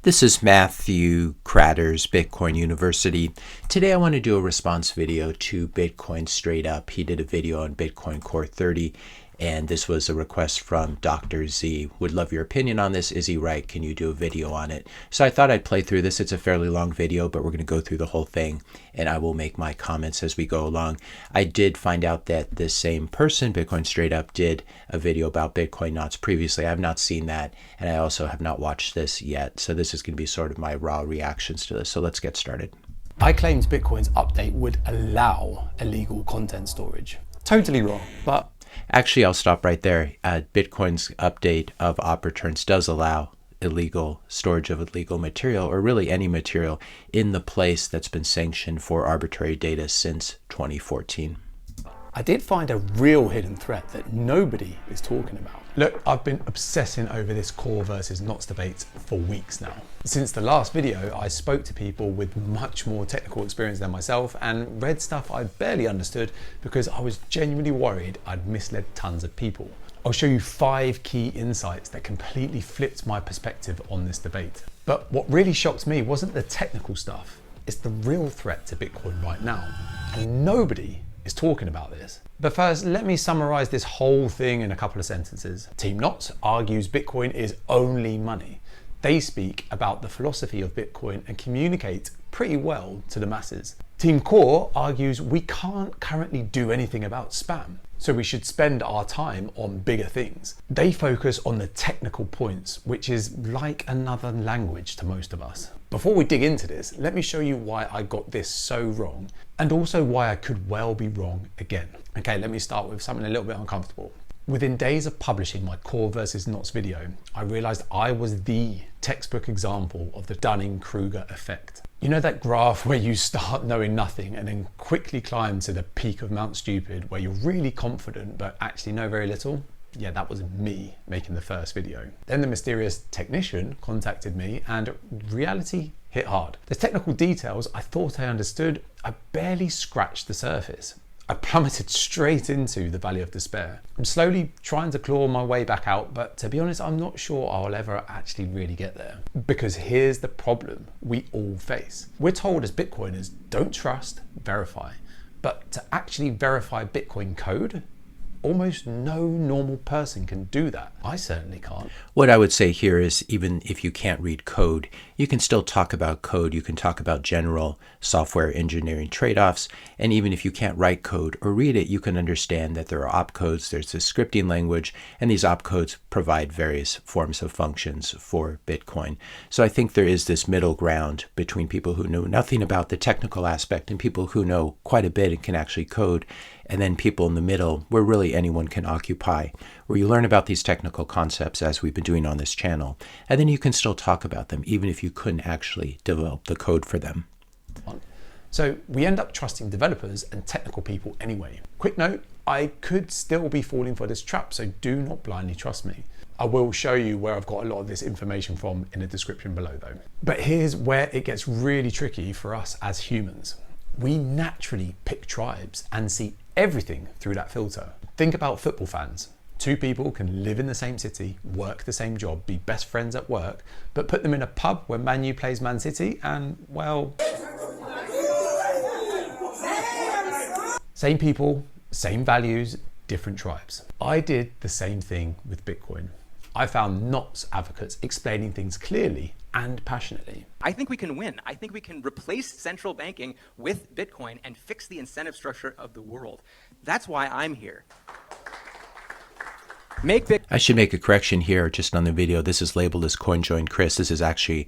This is Matthew Kratter's Bitcoin University. Today I want to do a response video to Bitcoin Straight Up. He did a video on Bitcoin Core 30, and this was a request from Dr. Z. Would love your opinion on this. Is he right? Can you do a video on it? So I thought I'd play through this. It's a fairly long video, but we're going to go through the whole thing, and I will make my comments as we go along. I did find out that this same person, Bitcoin Straight Up, did a video about Bitcoin knots previously. I have not seen that, and I also have not watched this yet. So this is going to be sort of my raw reactions to this. So let's get started. I claimed Bitcoin's update would allow illegal content storage. Totally wrong, but... Actually, I'll stop right there. Bitcoin's update of op returns does allow illegal storage of illegal material, or really any material, in the place that's been sanctioned for arbitrary data since 2014. I did find a real hidden threat that nobody is talking about. Look, I've been obsessing over this core versus knots debate for weeks now. Since the last video, I spoke to people with much more technical experience than myself and read stuff I barely understood because I was genuinely worried I'd misled tons of people. I'll show you 5 key insights that completely flipped my perspective on this debate. But what really shocked me wasn't the technical stuff, it's the real threat to Bitcoin right now. And nobody is talking about this. But first, let me summarize this whole thing in a couple of sentences. Team Knots argues Bitcoin is only money. They speak about the philosophy of Bitcoin and communicate pretty well to the masses. Team Core argues we can't currently do anything about spam, so we should spend our time on bigger things. They focus on the technical points, which is like another language to most of us. Before we dig into this, let me show you why I got this so wrong, and also why I could well be wrong again. Okay, let me start with something a little bit uncomfortable. Within days of publishing my Core versus Knots video, I realized I was the textbook example of the Dunning-Kruger effect. You know that graph where you start knowing nothing and then quickly climb to the peak of Mount Stupid where you're really confident but actually know very little? Yeah, that was me making the first video. Then the mysterious technician contacted me and reality hit hard. The technical details I thought I understood, I barely scratched the surface. I plummeted straight into the valley of despair. I'm slowly trying to claw my way back out, but to be honest, I'm not sure I'll ever actually really get there. Because here's the problem we all face. We're told as Bitcoiners, don't trust, verify. But to actually verify Bitcoin code, almost no normal person can do that. I certainly can't. What I would say here is, even if you can't read code, you can still talk about code. You can talk about general software engineering trade-offs. And even if you can't write code or read it, you can understand that there are opcodes, there's a scripting language, and these opcodes provide various forms of functions for Bitcoin. So I think there is this middle ground between people who know nothing about the technical aspect and people who know quite a bit and can actually code, and then people in the middle where really anyone can occupy, where you learn about these technical concepts as we've been doing on this channel, and then you can still talk about them even if you couldn't actually develop the code for them. So we end up trusting developers and technical people anyway. Quick note, I could still be falling for this trap, so do not blindly trust me. I will show you where I've got a lot of this information from in the description below though. But here's where it gets really tricky for us as humans. We naturally pick tribes and see everything through that filter. Think about football fans. 2 people can live in the same city, work the same job, be best friends at work, but put them in a pub where Man U plays Man City and, well... Same people, same values, different tribes. I did the same thing with Bitcoin. I found Knots advocates explaining things clearly and passionately. I think we can win. I think we can replace central banking with Bitcoin and fix the incentive structure of the world. That's why I'm here. I should make a correction here just on the video. This is labeled as CoinJoin Chris. This is actually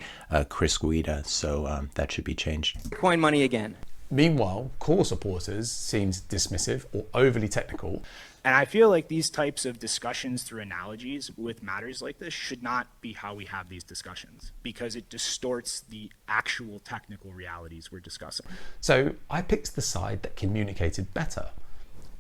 Chris Guida, so that should be changed. Bitcoin money again. Meanwhile, core supporters seemed dismissive or overly technical. And I feel like these types of discussions through analogies with matters like this should not be how we have these discussions, because it distorts the actual technical realities we're discussing. So I picked the side that communicated better.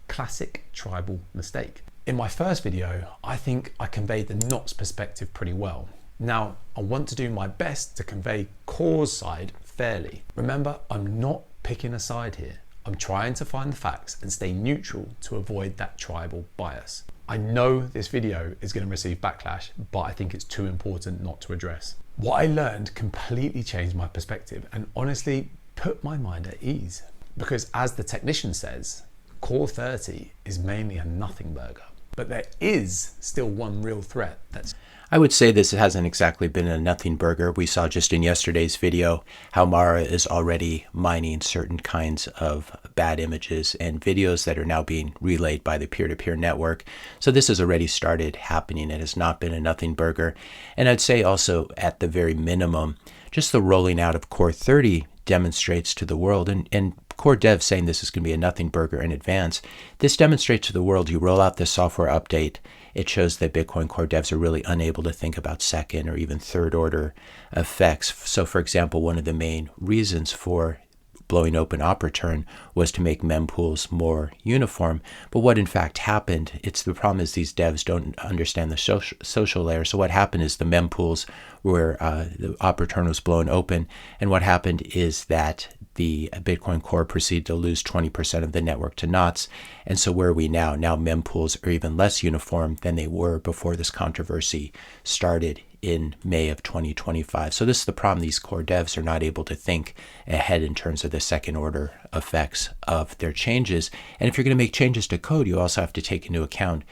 Classic tribal mistake. In my first video, I think I conveyed the Knots perspective pretty well. Now, I want to do my best to convey Core's side fairly. Remember, I'm not picking a side here. I'm trying to find the facts and stay neutral to avoid that tribal bias. I know this video is going to receive backlash, but I think it's too important not to address. What I learned completely changed my perspective and honestly put my mind at ease. Because as the technician says, Core 30 is mainly a nothing burger. But there is still one real threat that's... I would say this hasn't exactly been a nothing burger. We saw just in yesterday's video how Mara is already mining certain kinds of bad images and videos that are now being relayed by the peer-to-peer network. So this has already started happening. It has not been a nothing burger. And I'd say also at the very minimum, just the rolling out of Core 30 demonstrates to the world, and core dev saying this is going to be a nothing burger in advance. This demonstrates to the world, you roll out this software update, it shows that Bitcoin core devs are really unable to think about second or even third order effects. So for example, one of the main reasons for blowing open op return was to make mempools more uniform. But what in fact happened, the problem is these devs don't understand the social layer. So what happened is the mempools where the op return was blown open. And what happened is that the Bitcoin core proceeded to lose 20% of the network to knots. And so where are we now? Now mempools are even less uniform than they were before this controversy started in May of 2025. So this is the problem. These core devs are not able to think ahead in terms of the second order effects of their changes. And if you're going to make changes to code, you also have to take into account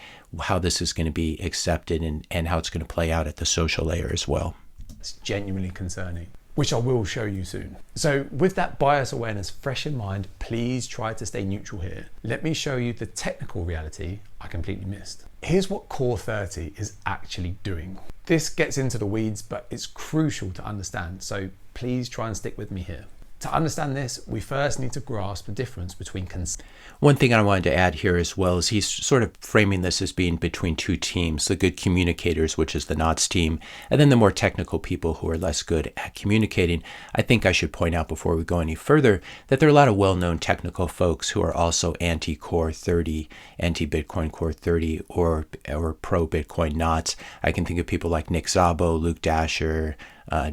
how this is going to be accepted and how it's going to play out at the social layer as well. It's genuinely concerning, which I will show you soon. So with that bias awareness fresh in mind, please try to stay neutral here. Let me show you the technical reality I completely missed. Here's what Core 30 is actually doing. This gets into the weeds, but it's crucial to understand. So please try and stick with me here. To understand this, we first need to grasp the difference between One thing I wanted to add here as well is he's sort of framing this as being between two teams, the good communicators, which is the knots team, and then the more technical people who are less good at communicating. I think I should point out before we go any further that there are a lot of well-known technical folks who are also anti-Core 30, anti-Bitcoin Core 30, or pro-Bitcoin knots. I can think of people like Nick Szabo, Luke Dasher,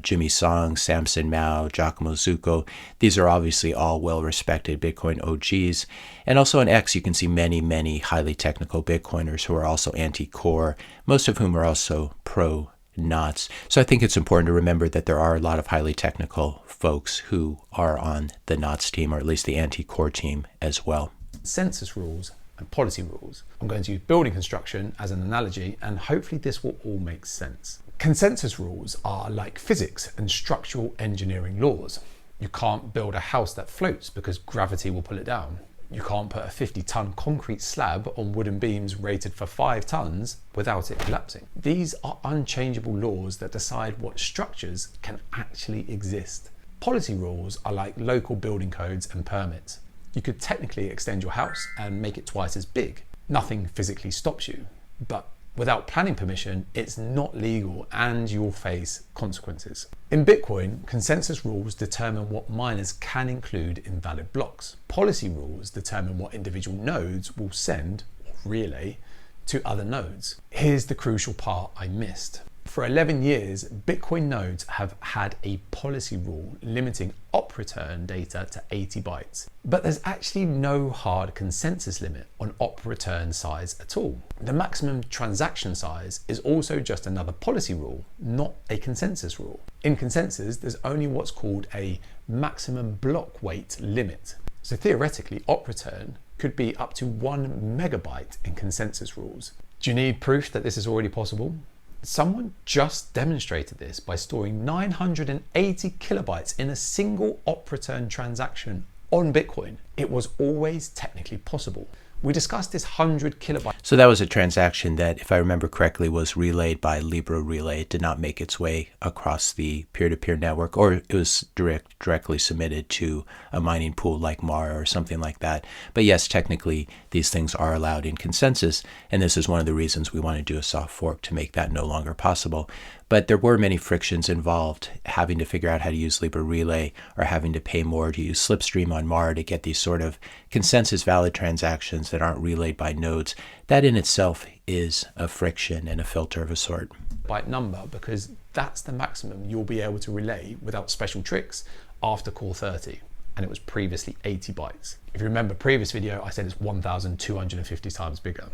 Jimmy Song, Samson Mao, Giacomo Zucco. These are obviously all well-respected Bitcoin OGs. And also on X, you can see many, many highly technical Bitcoiners who are also anti-core, most of whom are also pro-knots. So I think it's important to remember that there are a lot of highly technical folks who are on the knots team, or at least the anti-core team as well. Consensus rules and policy rules. I'm going to use building construction as an analogy, and hopefully this will all make sense. Consensus rules are like physics and structural engineering laws. You can't build a house that floats because gravity will pull it down. You can't put a 50-ton concrete slab on wooden beams rated for 5 tons without it collapsing. These are unchangeable laws that decide what structures can actually exist. Policy rules are like local building codes and permits. You could technically extend your house and make it twice as big. Nothing physically stops you, but without planning permission, it's not legal and you'll face consequences. In Bitcoin, consensus rules determine what miners can include in valid blocks. Policy rules determine what individual nodes will send or relay to other nodes. Here's the crucial part I missed. For 11 years, Bitcoin nodes have had a policy rule limiting op return data to 80 bytes. But there's actually no hard consensus limit on op return size at all. The maximum transaction size is also just another policy rule, not a consensus rule. In consensus, there's only what's called a maximum block weight limit. So theoretically, op return could be up to 1 megabyte in consensus rules. Do you need proof that this is already possible? Someone just demonstrated this by storing 980 kilobytes in a single op return transaction on Bitcoin. It was always technically possible. We discussed this 100 kilobyte. So that was a transaction that, if I remember correctly, was relayed by Libra Relay. It did not make its way across the peer-to-peer network, or it was directly submitted to a mining pool like Mara or something like that. But yes, technically, these things are allowed in consensus, and this is one of the reasons we want to do a soft fork to make that no longer possible. But there were many frictions involved, having to figure out how to use Libra Relay or having to pay more to use Slipstream on Mara to get these sort of consensus valid transactions that aren't relayed by nodes. That in itself is a friction and a filter of a sort. Byte number, because that's the maximum you'll be able to relay without special tricks after Core 30. And it was previously 80 bytes. If you remember previous video, I said it's 1,250 times bigger,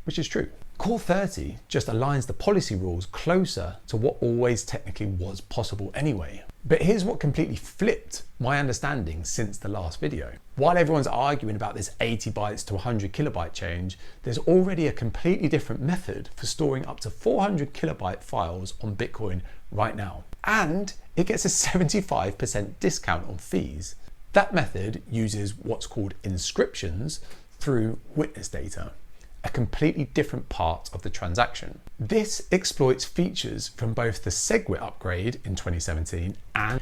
which is true. Core 30 just aligns the policy rules closer to what always technically was possible anyway. But here's what completely flipped my understanding since the last video. While everyone's arguing about this 80 bytes to 100 kilobyte change, there's already a completely different method for storing up to 400 kilobyte files on Bitcoin right now. And it gets a 75% discount on fees. That method uses what's called inscriptions through witness data, a completely different part of the transaction. This exploits features from both the SegWit upgrade in 2017 and...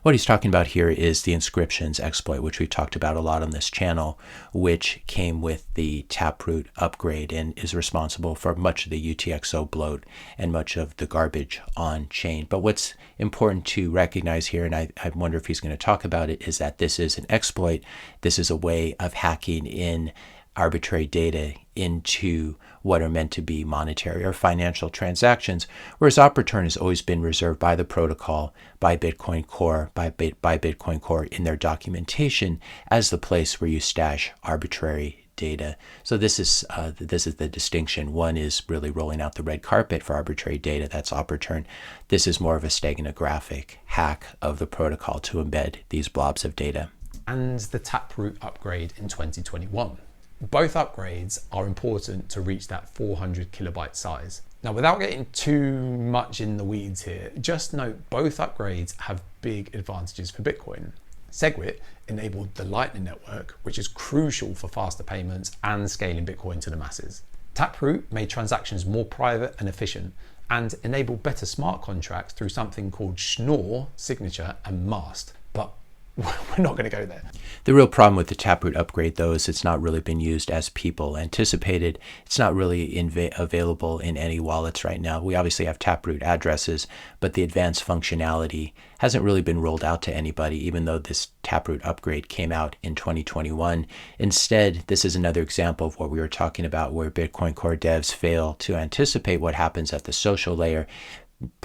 What he's talking about here is the Inscriptions exploit, which we've talked about a lot on this channel, which came with the Taproot upgrade and is responsible for much of the UTXO bloat and much of the garbage on chain. But what's important to recognize here, and I wonder if he's going to talk about it, is that this is an exploit. This is a way of hacking in arbitrary data into what are meant to be monetary or financial transactions, whereas op return has always been reserved by the protocol, by Bitcoin Core, by Bitcoin Core in their documentation as the place where you stash arbitrary data. So this is the distinction. One is really rolling out the red carpet for arbitrary data. That's op return. This is more of a steganographic hack of the protocol to embed these blobs of data. And the Taproot upgrade in 2021. Both upgrades are important to reach that 400 kilobyte size. Now, without getting too much in the weeds here, just note both upgrades have big advantages for Bitcoin. SegWit enabled the Lightning Network, which is crucial for faster payments and scaling Bitcoin to the masses. Taproot made transactions more private and efficient and enabled better smart contracts through something called Schnorr, signature, and mast. But we're not going to go there. The real problem with the Taproot upgrade, though, is it's not really been used as people anticipated. It's not really available in any wallets right now. We obviously have Taproot addresses, but the advanced functionality hasn't really been rolled out to anybody, even though this Taproot upgrade came out in 2021. Instead, this is another example of what we were talking about, where Bitcoin Core devs fail to anticipate what happens at the social layer.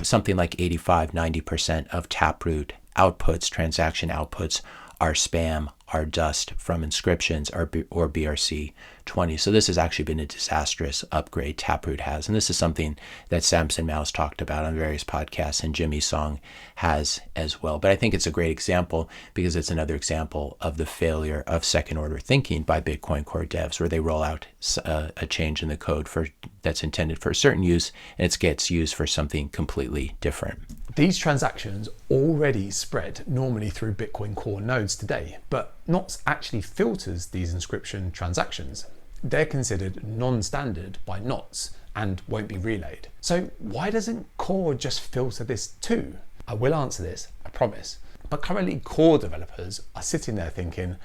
Something like 85-90% of Taproot outputs, transaction outputs, are spam, are dust from Inscriptions or BRC20. So this has actually been a disastrous upgrade Taproot has. And this is something that Samson Mouse talked about on various podcasts, and Jimmy Song has as well. But I think it's a great example because it's another example of the failure of second order thinking by Bitcoin Core devs, where they roll out a change in the code that's intended for a certain use, and it gets used for something completely different. These transactions already spread normally through Bitcoin Core nodes today, but Knots actually filters these inscription transactions. They're considered non-standard by Knots and won't be relayed. So why doesn't Core just filter this too? I will answer this, I promise. But currently Core developers are sitting there thinking,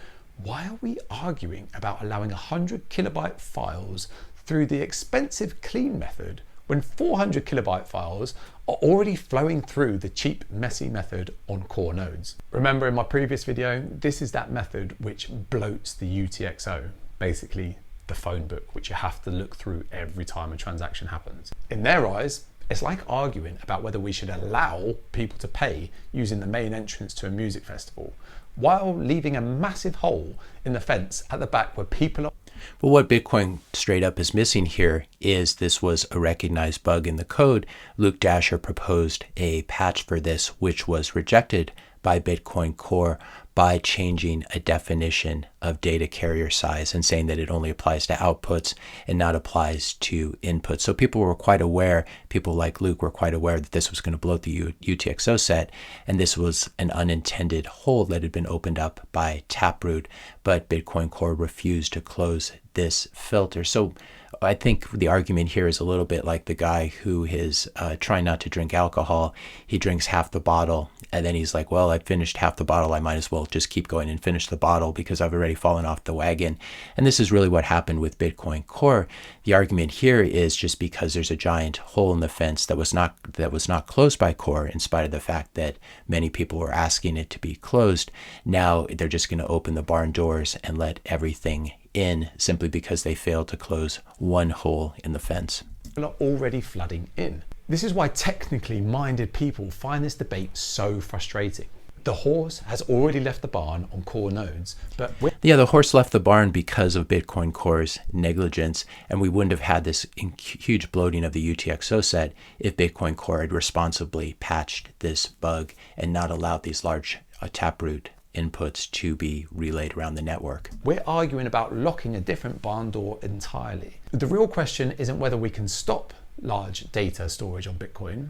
why are we arguing about allowing 100 kilobyte files through the expensive clean method when 400 kilobyte files are already flowing through the cheap, messy method on Core nodes? Remember in my previous video, this is that method which bloats the UTXO, basically the phone book, which you have to look through every time a transaction happens. In their eyes, it's like arguing about whether we should allow people to pay using the main entrance to a music festival, while leaving a massive hole in the fence at the back where people are. But what Bitcoin straight up is missing here is this was a recognized bug in the code. Luke Dasher proposed a patch for this, which was rejected by Bitcoin Core by changing a definition of data carrier size and saying that it only applies to outputs and not applies to inputs. So people were quite aware, people like Luke were quite aware that this was going to bloat the UTXO set, and this was an unintended hole that had been opened up by Taproot, but Bitcoin Core refused to close this filter. So I think the argument here is a little bit like the guy who is trying not to drink alcohol. He drinks half the bottle, and then he's like, well, I finished half the bottle. I might as well just keep going and finish the bottle because I've already fallen off the wagon. And this is really what happened with Bitcoin Core. The argument here is just because there's a giant hole in the fence that was not closed by Core, in spite of the fact that many people were asking it to be closed. Now they're just going to open the barn doors and let everything in simply because they failed to close one hole in the fence. People are already flooding in. This is why technically minded people find this debate so frustrating. The horse has already left the barn on core nodes, but Yeah, the horse left the barn because of Bitcoin Core's negligence, and we wouldn't have had this huge bloating of the UTXO set if Bitcoin Core had responsibly patched this bug and not allowed these large taproot inputs to be relayed around the network. we're arguing about locking a different barn door entirely. The real question isn't whether we can stop large data storage on Bitcoin.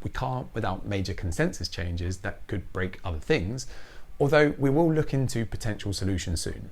We can't without major consensus changes that could break other things, although we will look into potential solutions soon.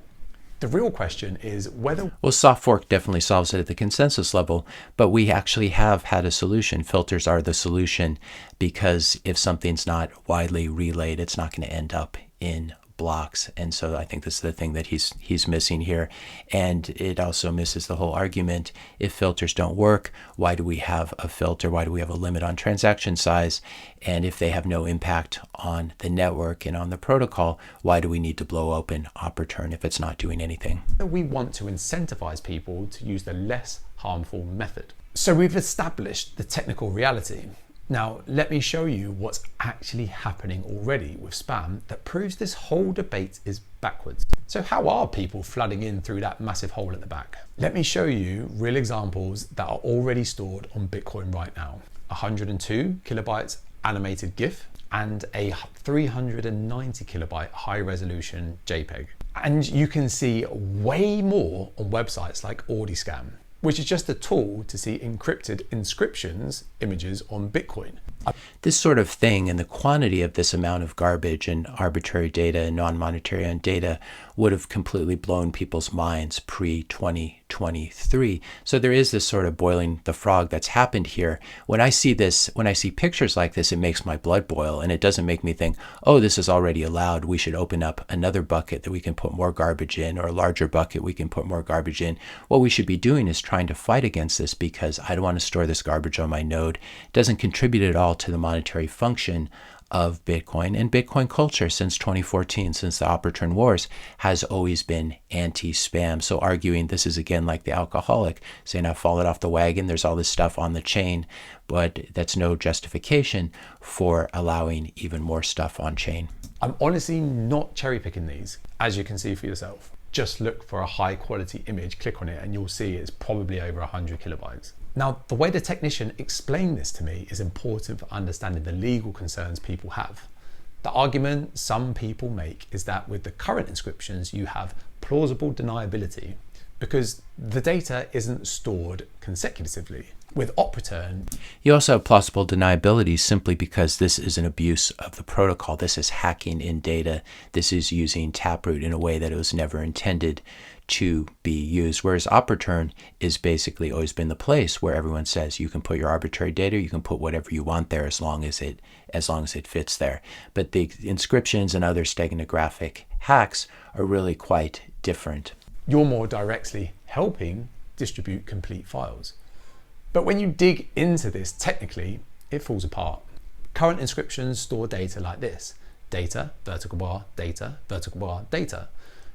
The real question is whether... Well, soft fork definitely solves it at the consensus level, but we actually have had a solution. Filters are the solution, because if something's not widely relayed, it's not going to end up in blocks. And so I think this is the thing that he's missing here. And it also misses the whole argument. If filters don't work, why do we have a filter? Why do we have a limit on transaction size? And if they have no impact on the network and on the protocol, why do we need to blow open op-return if it's not doing anything? we want to incentivize people to use the less harmful method. So we've established the technical reality. Now, let me show you what's actually happening already with spam that proves this whole debate is backwards. So how are people flooding in through that massive hole at the back? Let me show you real examples that are already stored on Bitcoin right now. 102 kilobytes animated GIF and a 390 kilobyte high resolution JPEG. And you can see way more on websites like Audiscam, which is just a tool to see encrypted inscriptions images on Bitcoin. This sort of thing and the quantity of this amount of garbage and arbitrary data and non-monetary data would have completely blown people's minds pre-2023. So there is this sort of boiling the frog that's happened here. When I see this, when I see pictures like this, it makes my blood boil, and it doesn't make me think, oh, this is already allowed. We should open up another bucket that we can put more garbage in, or a larger bucket we can put more garbage in. What we should be doing is trying to fight against this, because I don't want to store this garbage on my node. It doesn't contribute at all to the monetary function of Bitcoin. And Bitcoin culture since 2014, since the op-return wars, has always been anti-spam. So arguing this is again like the alcoholic saying I've fallen off the wagon, there's all this stuff on the chain, but that's no justification for allowing even more stuff on chain. I'm honestly not cherry picking these, as you can see for yourself. Just look for a high quality image, click on it, and you'll see it's probably over 100 kilobytes. Now, the way the technician explained this to me is important for understanding the legal concerns people have. The argument some people make is that with the current inscriptions, you have plausible deniability because the data isn't stored consecutively. With op-return, you also have plausible deniability simply because this is an abuse of the protocol. This is hacking in data. This is using taproot in a way that it was never intended to be used. Whereas op-return is basically always been the place where everyone says you can put your arbitrary data, you can put whatever you want there as long as it fits there. But the inscriptions and other steganographic hacks are really quite different. You're more directly helping distribute complete files. But when you dig into this technically, it falls apart. Current inscriptions store data like this: data, vertical bar, data, vertical bar, data,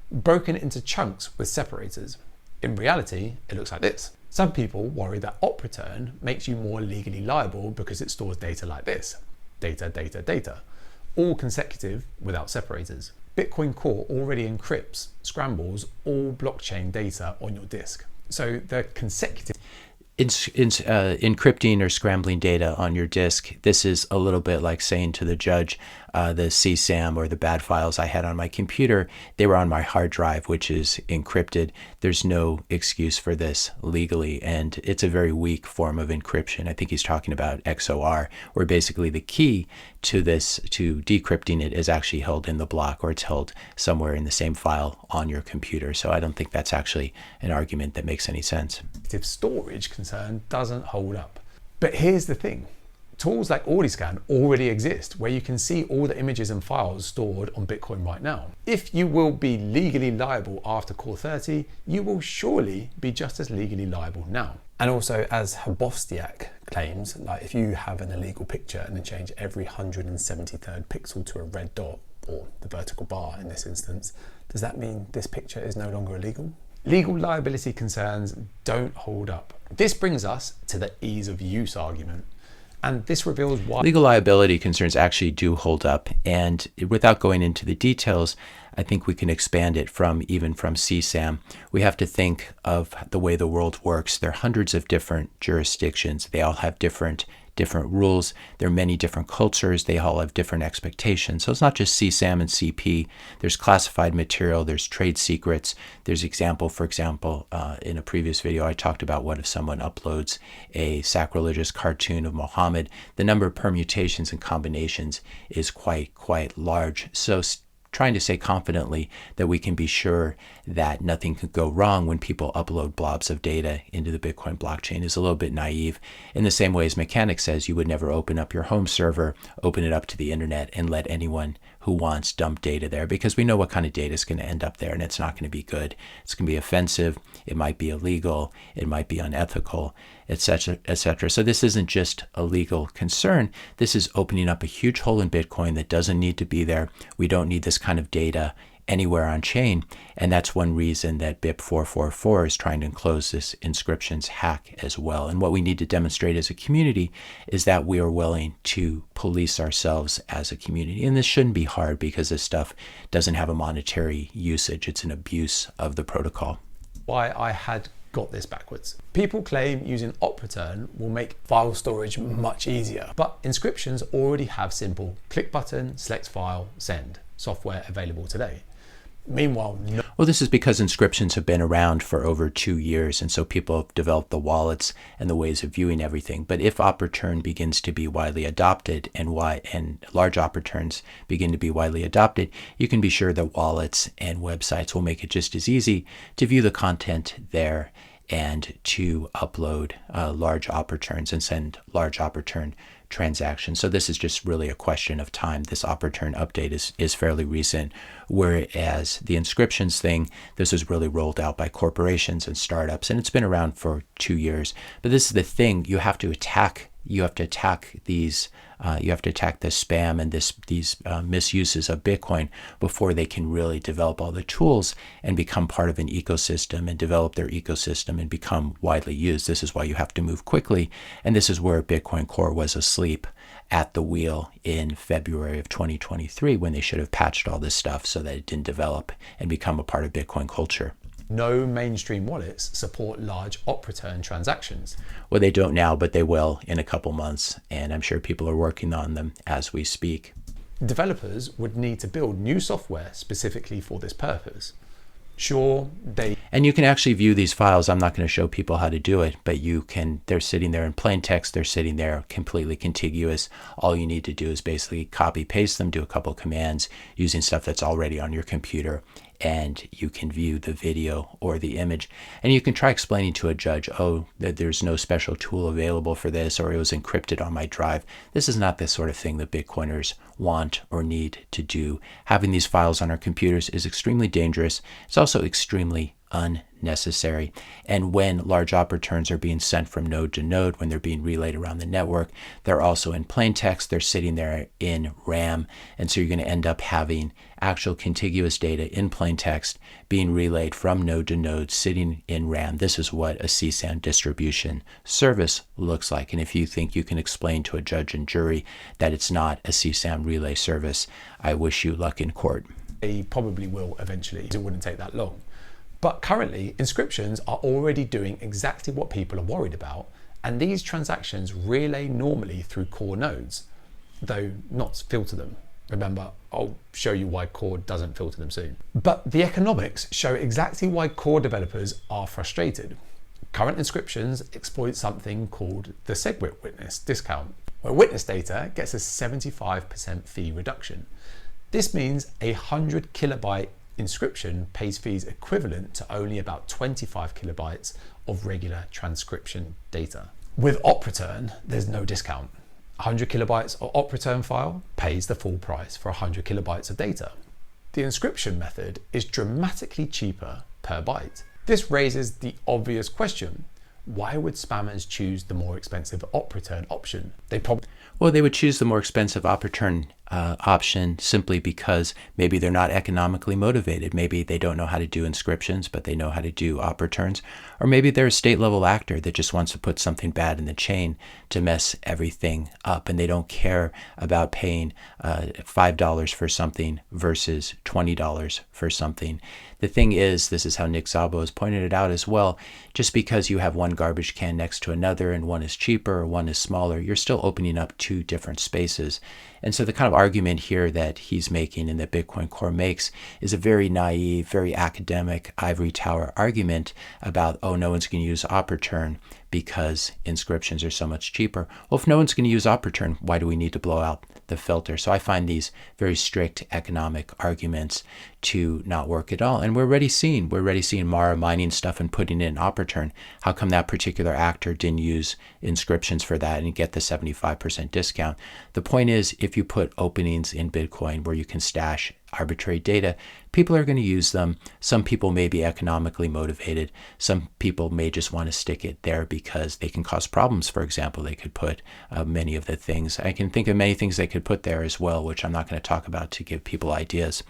broken into chunks with separators. In reality, it looks like this. Some people worry that op-return makes you more legally liable because it stores data like this: data, data, data, all consecutive without separators. Bitcoin Core already encrypts, scrambles all blockchain data on your disk. So the consecutive encrypting or scrambling data on your disk, this is a little bit like saying to the judge, the CSAM or the bad files I had on my computer, they were on my hard drive, which is encrypted. There's no excuse for this legally, and it's a very weak form of encryption. I think he's talking about XOR, where basically the key to this, to decrypting it, is actually held in the block, or it's held somewhere in the same file on your computer. So I don't think that's actually an argument that makes any sense. Storage concern doesn't hold up. But here's the thing. Tools like Audiscan already exist where you can see all the images and files stored on Bitcoin right now. If you will be legally liable after Core 30, you will surely be just as legally liable now. And also, as Habovstiak claims, like if you have an illegal picture and then change every 173rd pixel to a red dot, or the vertical bar in this instance, does that mean this picture is no longer illegal? Legal liability concerns don't hold up. This brings us to the ease of use argument. And this reveals why Legal liability concerns actually do hold up. And without going into the details, I think we can expand it even from CSAM. We have to think of the way the world works. There are hundreds of different jurisdictions. They all have different rules. There are many different cultures. They all have different expectations. So it's not just CSAM and CP. There's classified material. There's trade secrets. There's for example, in a previous video, I talked about what if someone uploads a sacrilegious cartoon of Muhammad. The number of permutations and combinations is quite large. So trying to say confidently that we can be sure that nothing could go wrong when people upload blobs of data into the Bitcoin blockchain is a little bit naive. In the same way as mechanics says you would never open up your home server, open it up to the internet, and let anyone who wants dump data there, because we know what kind of data is going to end up there, and it's not going to be good. It's going to be offensive. It might be illegal. It might be unethical, etc., etc. So this isn't just a legal concern. This is opening up a huge hole in Bitcoin that doesn't need to be there. We don't need this kind of data anywhere on chain, and that's one reason that BIP 444 is trying to enclose this Inscriptions hack as well. And what we need to demonstrate as a community is that we are willing to police ourselves as a community. And this shouldn't be hard because this stuff doesn't have a monetary usage. It's an abuse of the protocol. Why I had got this backwards. People claim using op-return will make file storage much easier, but Inscriptions already have simple click button, select file, send software available today. Meanwhile, well, this is because Inscriptions have been around for over 2 years, and so people have developed the wallets and the ways of viewing everything. But if op-return begins to be widely adopted and large op-returns begin to be widely adopted, you can be sure that wallets and websites will make it just as easy to view the content there and to upload large op-returns and send large op-return transactions. So this is just really a question of time. This op-return update is fairly recent, whereas the Inscriptions thing, this was really rolled out by corporations and startups, and it's been around for 2 years. But this is the thing: you have to attack these. You have to attack the spam and these misuses of Bitcoin before they can really develop all the tools and become part of an ecosystem and develop their ecosystem and become widely used. This is why you have to move quickly, and this is where Bitcoin Core was asleep at the wheel in February of 2023 when they should have patched all this stuff so that it didn't develop and become a part of Bitcoin culture. No mainstream wallets support large op-return transactions. Well, they don't now, but they will in a couple months, and I'm sure people are working on them as we speak. Developers would need to build new software specifically for this purpose. Sure, and you can actually view these files. I'm not going to show people how to do it, but you can. They're sitting there in plain text. They're sitting there completely contiguous. All you need to do is basically copy paste them, do a couple commands using stuff that's already on your computer, and you can view the video or the image. And you can try explaining to a judge, oh, that there's no special tool available for this, or it was encrypted on my drive. This is not the sort of thing that Bitcoiners want or need to do. Having these files on our computers is extremely dangerous. It's also extremely unnecessary. And when large op-returns are being sent from node to node, when they're being relayed around the network, they're also in plain text. They're sitting there in RAM. And so you're going to end up having actual contiguous data in plain text being relayed from node to node, sitting in RAM. This is what a CSAM distribution service looks like. And if you think you can explain to a judge and jury that it's not a CSAM relay service, I wish you luck in court. They probably will eventually. It wouldn't take that long. But currently, Inscriptions are already doing exactly what people are worried about, and these transactions relay normally through core nodes, though not filter them. Remember, I'll show you why core doesn't filter them soon. But the economics show exactly why core developers are frustrated. Current Inscriptions exploit something called the SegWit witness discount, where witness data gets a 75% fee reduction. This means a 100 kilobyte inscription pays fees equivalent to only about 25 kilobytes of regular transcription data. With op-return, there's no discount. 100 kilobytes of op-return file pays the full price for 100 kilobytes of data. The inscription method is dramatically cheaper per byte. This raises the obvious question: why would spammers choose the more expensive op-return option? Well, they would choose the more expensive op-return option simply because maybe they're not economically motivated. Maybe they don't know how to do inscriptions, but they know how to do op returns. Or maybe they're a state level actor that just wants to put something bad in the chain to mess everything up, and they don't care about paying $5 for something versus $20 for something. The thing is, this is how Nick Szabo has pointed it out as well, just because you have one garbage can next to another and one is cheaper or one is smaller, you're still opening up two different spaces. And so the kind of argument here that he's making and that Bitcoin Core makes is a very naive, very academic ivory tower argument about, oh, no one's going to use op return because inscriptions are so much cheaper. Well, if no one's going to use op return, why do we need to blow out the filter? So I find these very strict economic arguments to not work at all. And we're already seeing Mara mining stuff and putting it in op return. How come that particular actor didn't use inscriptions for that and get the 75% discount? The point is, if you put openings in Bitcoin where you can stash arbitrary data, people are going to use them. Some people may be economically motivated. Some people may just want to stick it there because they can cause problems. For example, they could put many of the things. I can think of many things they could put there as well, which I'm not going to talk about to give people ideas.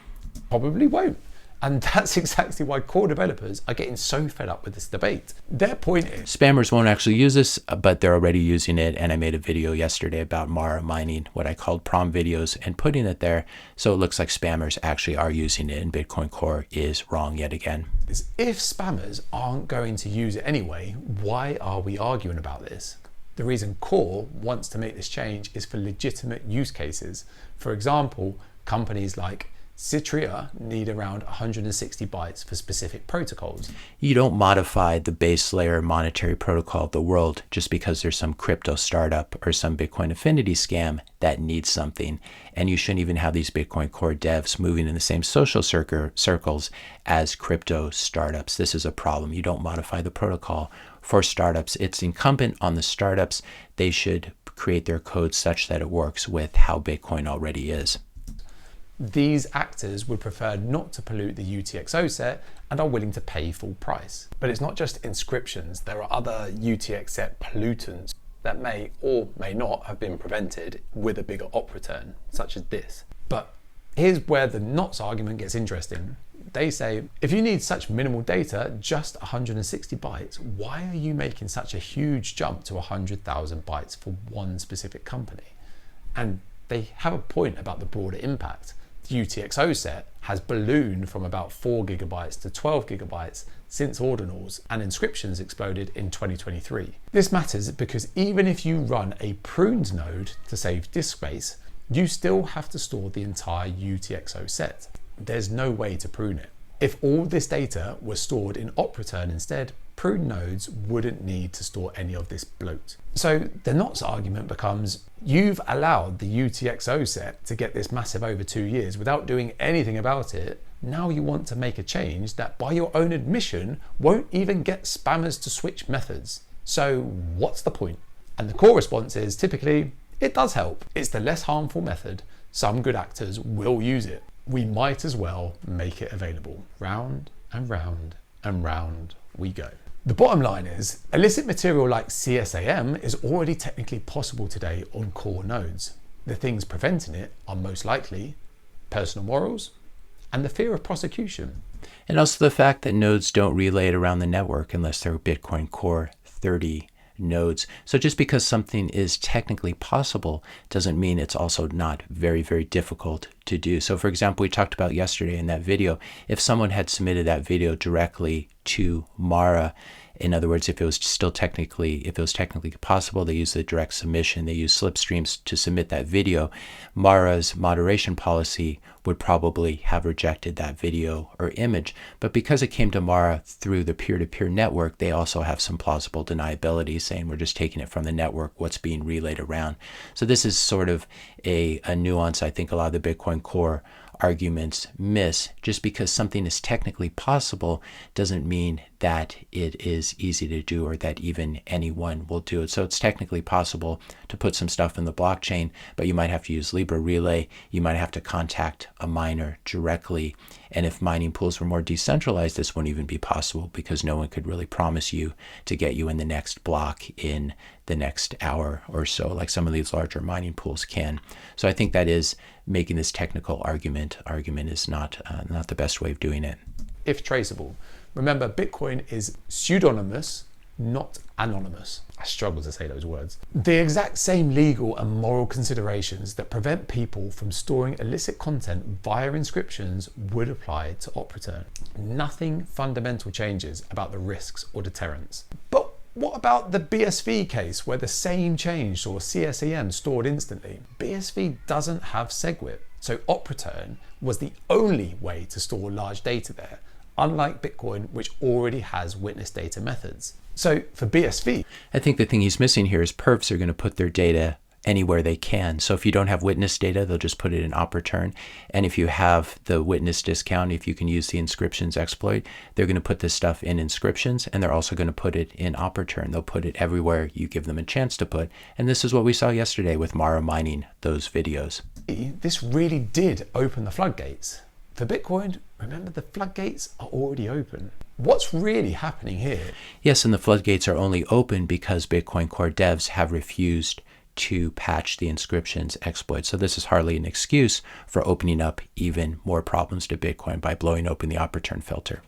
Probably won't. And that's exactly why core developers are getting so fed up with this debate. Their point is, spammers won't actually use this, but they're already using it. And I made a video yesterday about Mara mining, what I called prom videos, and putting it there. So it looks like spammers actually are using it, and Bitcoin Core is wrong yet again. if spammers aren't going to use it anyway, why are we arguing about this? The reason Core wants to make this change is for legitimate use cases. For example, companies like Citria need around 160 bytes for specific protocols. You don't modify the base layer monetary protocol of the world just because there's some crypto startup or some Bitcoin affinity scam that needs something. And you shouldn't even have these Bitcoin Core devs moving in the same social circles as crypto startups. This is a problem. You don't modify the protocol for startups. It's incumbent on the startups. They should create their code such that it works with how Bitcoin already is. These actors would prefer not to pollute the UTXO set and are willing to pay full price. But it's not just inscriptions. There are other UTX set pollutants that may or may not have been prevented with a bigger op return, such as this. But here's where the NOTs argument gets interesting. They say, if you need such minimal data, just 160 bytes, why are you making such a huge jump to 100,000 bytes for one specific company? And they have a point about the broader impact. The UTXO set has ballooned from about 4 gigabytes to 12 gigabytes since ordinals, and inscriptions exploded in 2023. This matters because even if you run a pruned node to save disk space, you still have to store the entire UTXO set. There's no way to prune it. If all this data was stored in op return instead, pruned nodes wouldn't need to store any of this bloat. So the NOTs argument becomes, you've allowed the UTXO set to get this massive over 2 years without doing anything about it. Now you want to make a change that by your own admission won't even get spammers to switch methods. So what's the point? And the core response is typically, it does help. It's the less harmful method. Some good actors will use it. We might as well make it available. Round and round and round we go. The bottom line is, illicit material like CSAM is already technically possible today on core nodes. The things preventing it are most likely personal morals and the fear of prosecution. And also the fact that nodes don't relay it around the network unless they're Bitcoin Core 30 nodes. So just because something is technically possible doesn't mean it's also not very, very difficult to do. So for example, we talked about yesterday in that video, if someone had submitted that video directly to Mara, in other words, if it was technically possible, they use the direct submission, they use slipstreams to submit that video, Mara's moderation policy would probably have rejected that video or image. But because it came to Mara through the peer-to-peer network, they also have some plausible deniability saying we're just taking it from the network, what's being relayed around. So this is sort of a nuance I think a lot of the Bitcoin Core arguments miss. Just because something is technically possible doesn't mean that it is easy to do or that even anyone will do it. So it's technically possible to put some stuff in the blockchain, but you might have to use Libra Relay. You might have to contact a miner directly. And if mining pools were more decentralized, this wouldn't even be possible because no one could really promise you to get you in the next block in the next hour or so, like some of these larger mining pools can. So I think that is making this technical argument is not the best way of doing it. If traceable. Remember, Bitcoin is pseudonymous, not anonymous. I struggle to say those words. The exact same legal and moral considerations that prevent people from storing illicit content via inscriptions would apply to op return. Nothing fundamental changes about the risks or deterrents. But what about the BSV case where the same change saw CSEM stored instantly? BSV doesn't have SegWit, so op return was the only way to store large data there, unlike Bitcoin, which already has witness data methods. So for BSV, I think the thing he's missing here is perps are going to put their data anywhere they can. So if you don't have witness data, they'll just put it in op return. And if you have the witness discount, if you can use the inscriptions exploit, they're going to put this stuff in inscriptions, and they're also going to put it in op return. They'll put it everywhere you give them a chance to put. And this is what we saw yesterday with Mara mining those videos. this really did open the floodgates. For Bitcoin, remember, the floodgates are already open. What's really happening here? Yes, and the floodgates are only open because Bitcoin Core devs have refused to patch the inscriptions exploit. So this is hardly an excuse for opening up even more problems to Bitcoin by blowing open the op return filter.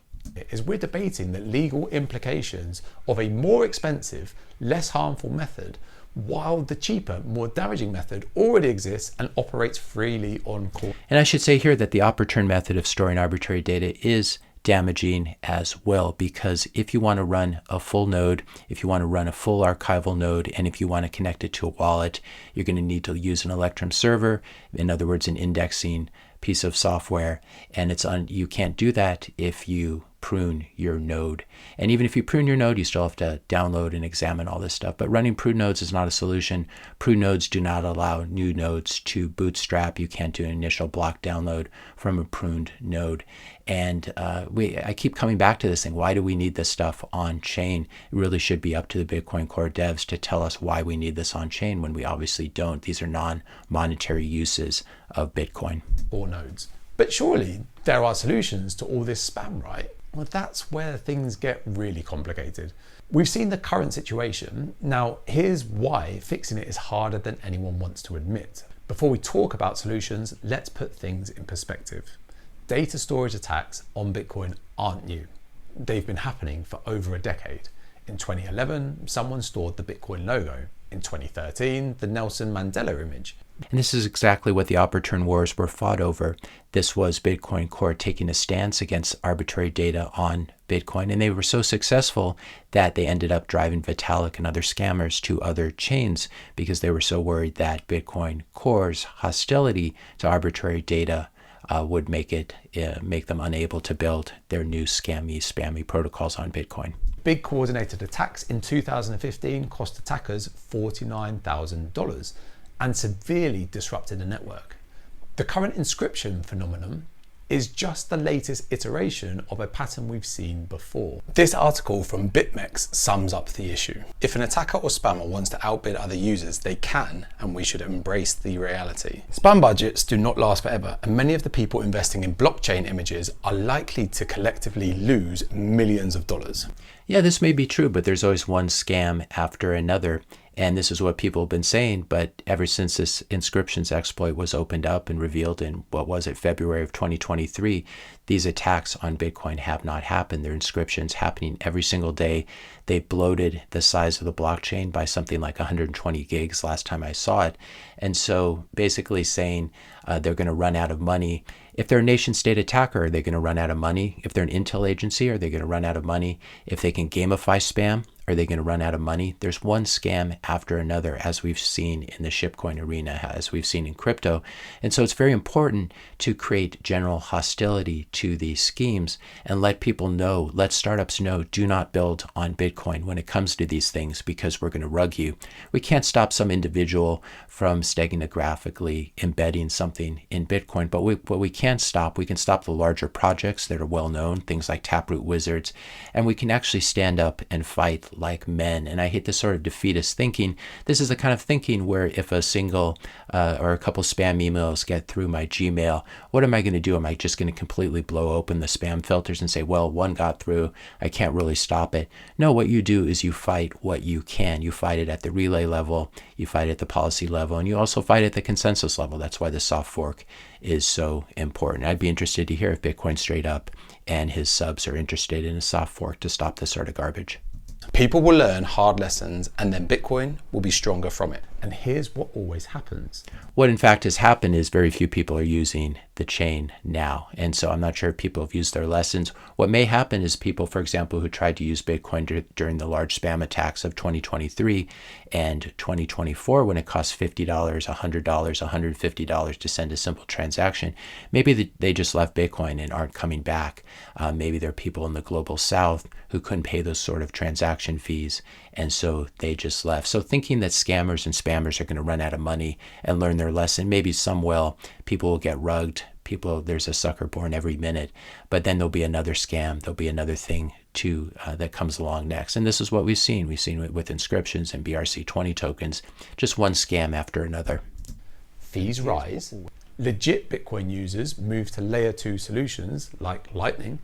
Is we're debating the legal implications of a more expensive, less harmful method, while the cheaper, more damaging method already exists and operates freely on core. And I should say here that the op return method of storing arbitrary data is damaging as well, because if you want to run a full node, if you want to run a full archival node, and if you want to connect it to a wallet, you're going to need to use an Electrum server, in other words, an indexing piece of software, and you can't do that if you prune your node. And even if you prune your node, you still have to download and examine all this stuff. But running prune nodes is not a solution. Prune nodes do not allow new nodes to bootstrap. You can't do an initial block download from a pruned node. And I keep coming back to this thing. Why do we need this stuff on chain? It really should be up to the Bitcoin Core devs to tell us why we need this on chain when we obviously don't. These are non-monetary uses of Bitcoin. Or nodes. But surely there are solutions to all this spam, right? Well, that's where things get really complicated. We've seen the current situation. Now, here's why fixing it is harder than anyone wants to admit. Before we talk about solutions, let's put things in perspective. Data storage attacks on Bitcoin aren't new. They've been happening for over a decade. In 2011, someone stored the Bitcoin logo. In 2013, the Nelson Mandela image. And this is exactly what the op return wars were fought over. This was Bitcoin Core taking a stance against arbitrary data on Bitcoin. And they were so successful that they ended up driving Vitalik and other scammers to other chains because they were so worried that Bitcoin Core's hostility to arbitrary data would make them unable to build their new spammy protocols on Bitcoin. Big coordinated attacks in 2015 cost attackers $49,000 and severely disrupted the network. The current inscription phenomenon is just the latest iteration of a pattern we've seen before. This article from BitMEX sums up the issue. If an attacker or spammer wants to outbid other users, they can, and we should embrace the reality. Spam budgets do not last forever, and many of the people investing in blockchain images are likely to collectively lose millions of dollars. Yeah, this may be true, but there's always one scam after another. And this is what people have been saying, but ever since this inscriptions exploit was opened up and revealed in, February of 2023, these attacks on Bitcoin have not happened. There are inscriptions happening every single day. They bloated the size of the blockchain by something like 120 gigs last time I saw it. And so basically saying they're going to run out of money. If they're a nation state attacker, are they going to run out of money? If they're an intel agency, are they going to run out of money? If they can gamify spam, are they going to run out of money? There's one scam after another, as we've seen in the shitcoin arena, as we've seen in crypto. And so it's very important to create general hostility to these schemes and let people know, let startups know, do not build on Bitcoin when it comes to these things because we're going to rug you. We can't stop some individual from steganographic embedding something in Bitcoin, but what we can stop the larger projects that are well known, things like Taproot Wizards, and we can actually stand up and fight like men. And I hate this sort of defeatist thinking. This is the kind of thinking where if a single or a couple spam emails get through my Gmail, what am I going to do? Am I just going to completely blow open the spam filters and say, well, one got through, I can't really stop it? No, what you do is you fight what you can. You fight it at the relay level, you fight it at the policy level, and you also fight at the consensus level. That's why the software soft fork is so important. I'd be interested to hear if Bitcoin straight up and his subs are interested in a soft fork to stop this sort of garbage. People will learn hard lessons and then Bitcoin will be stronger from it. And here's what always happens. What in fact has happened is very few people are using the chain now. And so I'm not sure if people have used their lessons. What may happen is people, for example, who tried to use Bitcoin during the large spam attacks of 2023 and 2024, when it cost $50, $100, $150 to send a simple transaction, maybe they just left Bitcoin and aren't coming back. Maybe there are people in the global south who couldn't pay those sort of transaction fees, and so they just left. So thinking that scammers and spammers are going to run out of money and learn their lesson, maybe some will. People will get rugged. There's a sucker born every minute, but then there'll be another scam. There'll be another thing too that comes along next. And this is what we've seen. We've seen it with inscriptions and BRC20 tokens, just one scam after another. Fees rise. Legit Bitcoin users move to layer 2 solutions like Lightning.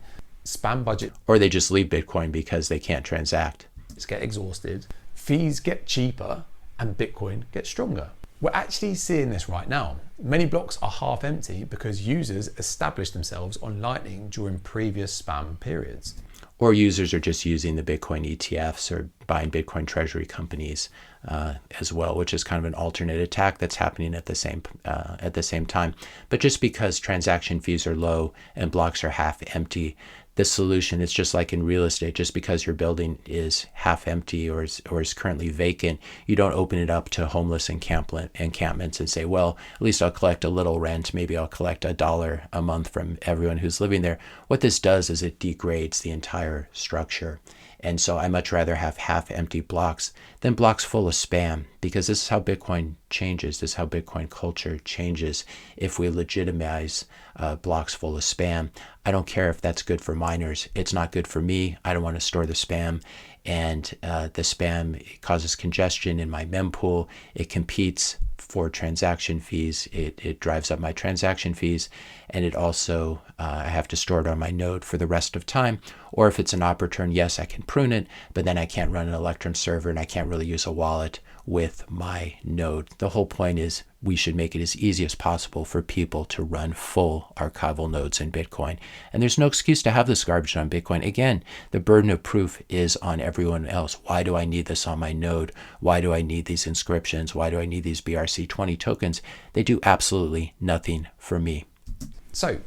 Spam budget, or they just leave Bitcoin because they can't transact. Get exhausted, fees get cheaper, and Bitcoin gets stronger. We're actually seeing this right now. Many blocks are half empty because users established themselves on Lightning during previous spam periods. Or users are just using the Bitcoin ETFs or buying Bitcoin treasury companies as well, which is kind of an alternate attack that's happening at the same time. But just because transaction fees are low and blocks are half empty, the solution is just like in real estate. Just because your building is half empty or is currently vacant, you don't open it up to homeless encampments and say, well, at least I'll collect a little rent. Maybe I'll collect $1 a month from everyone who's living there. What this does is it degrades the entire structure. And so I much rather have half empty blocks than blocks full of spam, because this is how Bitcoin changes. This is how Bitcoin culture changes. If we legitimize blocks full of spam, I don't care if that's good for miners. It's not good for me. I don't want to store the spam. And the spam causes congestion in my mempool. It competes for transaction fees. It drives up my transaction fees. And it also, I have to store it on my node for the rest of time. Or if it's an op return, yes, I can prune it, but then I can't run an Electrum server and I can't really use a wallet with my node. The whole point is we should make it as easy as possible for people to run full archival nodes in Bitcoin. And there's no excuse to have this garbage on Bitcoin. Again, the burden of proof is on everyone else. Why do I need this on my node? Why do I need these inscriptions? Why do I need these BRC20 tokens? They do absolutely nothing for me. So,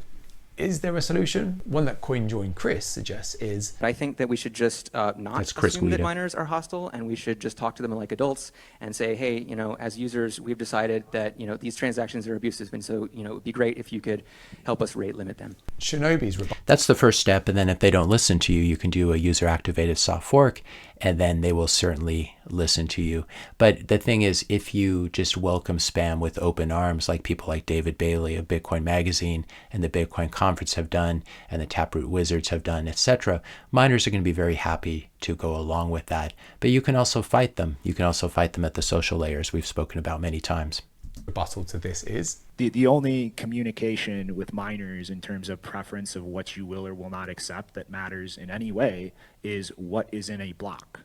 is there a solution? One that CoinJoin Chris suggests is... I think that we should just not assume that miners are hostile, and we should just talk to them like adults and say, hey, as users, we've decided that, these transactions are abusive, and so, it would be great if you could help us rate limit them. Shinobi's That's the first step, and then if they don't listen to you, you can do a user-activated soft fork, and then they will certainly listen to you. But the thing is, if you just welcome spam with open arms, like people like David Bailey of Bitcoin Magazine and the Bitcoin Conference have done, and the Taproot Wizards have done, etc., miners are going to be very happy to go along with that. But you can also fight them. You can also fight them at the social layers we've spoken about many times. Rebuttal to this is the only communication with miners in terms of preference of what you will or will not accept that matters in any way is what is in a block.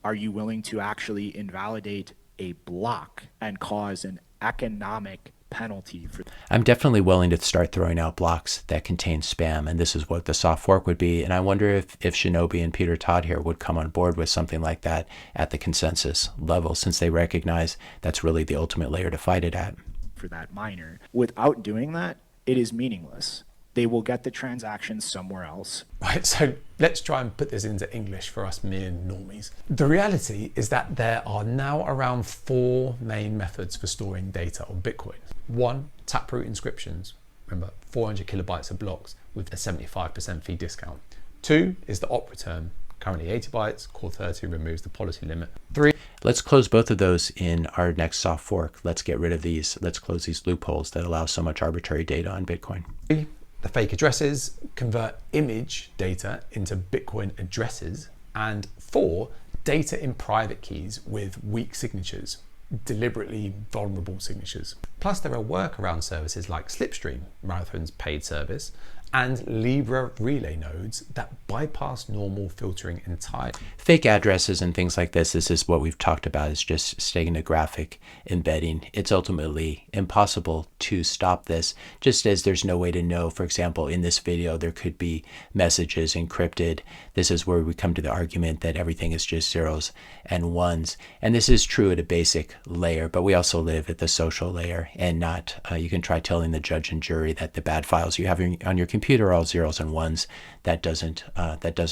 Are you willing to actually invalidate a block and cause an economic penalty for that? I'm definitely willing to start throwing out blocks that contain spam, and this is what the soft fork would be. And I wonder if Shinobi and Peter Todd here would come on board with something like that at the consensus level, since they recognize that's really the ultimate layer to fight it at. For that miner. Without doing that, it is meaningless. They will get the transactions somewhere else. Right, so let's try and put this into English for us mere normies. The reality is that there are now around 4 main methods for storing data on Bitcoin. 1, Taproot inscriptions. Remember, 400 kilobytes of blocks with a 75% fee discount. 2 is the op return. Currently 80 bytes, Core 30 removes the policy limit. 3. Let's close both of those in our next soft fork. Let's get rid of these. Let's close these loopholes that allow so much arbitrary data on Bitcoin. 3. The fake addresses, convert image data into Bitcoin addresses. And 4, data in private keys with weak signatures, deliberately vulnerable signatures. Plus, there are workaround services like Slipstream, Marathon's paid service, and Libra relay nodes that bypass normal filtering entirely. Fake addresses and things like this is what we've talked about, is just steganographic embedding. It's ultimately impossible to stop this, just as there's no way to know. For example, in this video, there could be messages encrypted. This is where we come to the argument that everything is just zeros and ones. And this is true at a basic layer, but we also live at the social layer, and not, you can try telling the judge and jury that the bad files you have on your computer are all zeros and ones. That doesn't